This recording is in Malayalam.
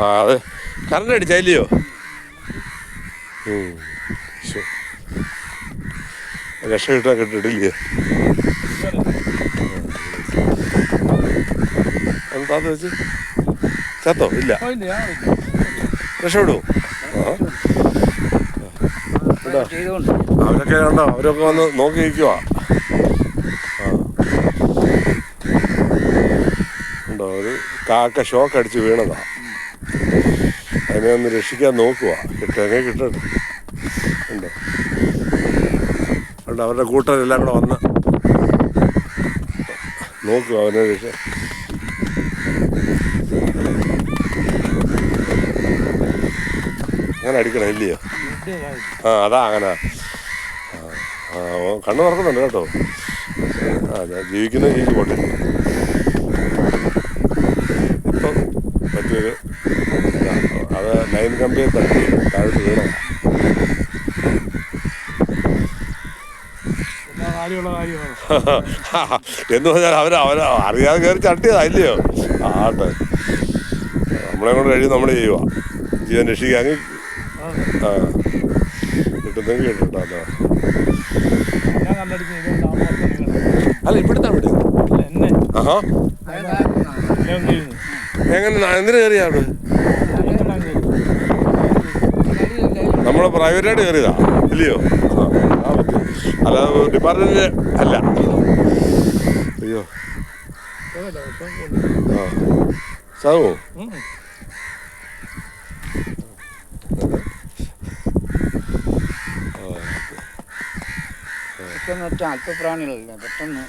ആ അത് കറണ്ട് അടിച്ചല്ലയോ? രക്ഷ കിട്ടാൻ കിട്ടിയിട്ടില്ലയോ? എന്താന്ന് വെച്ച് ചത്തോ? ഇല്ല, രക്ഷപ്പെടുവോ? അവരൊക്കെ ഉണ്ടോ? അവരൊക്കെ വന്ന് നോക്കി നിൽക്കുവാ. ഉണ്ടോ? ഒരു കാക്ക ഷോക്ക് അടിച്ച് വീണതാ. അതിനെ ഒന്ന് രക്ഷിക്കാൻ നോക്കുക. കിട്ടുമെങ്കിൽ കിട്ടട്ടെ. ഉണ്ടോ? ഉണ്ടോ? അവരുടെ കൂട്ടരെല്ലാം കൂടെ വന്ന് നോക്കുക അവനെ രക്ഷ. അങ്ങനെ അടിക്കണം ഇല്ലയോ? ആ അതാ അങ്ങനെ. ആ കണ്ണ് തുറക്കുന്നുണ്ട് കേട്ടോ. ആ ഞാൻ ജീവിക്കുന്നത് ജീവിച്ച് പോട്ടെ. ഇപ്പം മറ്റൊരു അത് ലൈൻ കമ്പിയെ തട്ടി താഴോട്ട് വീണോ. എന്ന് പറഞ്ഞാൽ അറിയാതെ കയറി ചട്ടിയതായില്ലയോ? ആട്ടെ, നമ്മളെ കൊണ്ട് കഴിയും നമ്മൾ ചെയ്യുക. ജീവൻ രക്ഷിക്കാമെങ്കിൽ ആ കിട്ടുന്നെങ്കിൽ കിട്ടട്ടോ. അല്ല ഇവിടുത്തെ അവിടെ ആഹാ എങ്ങനെ എന്തിനു കയറിയാ അവിടെ? നമ്മൾ പ്രൈവറ്റായിട്ട് കയറിയതാ ഇല്ലയോ? ആ പറ്റും, അല്ലാതെ ഡിപ്പാർട്ട്മെന്റ് അല്ല. അയ്യോ ആ സാവോ അല്പപ്രാണികളല്ലേ പെട്ടെന്ന്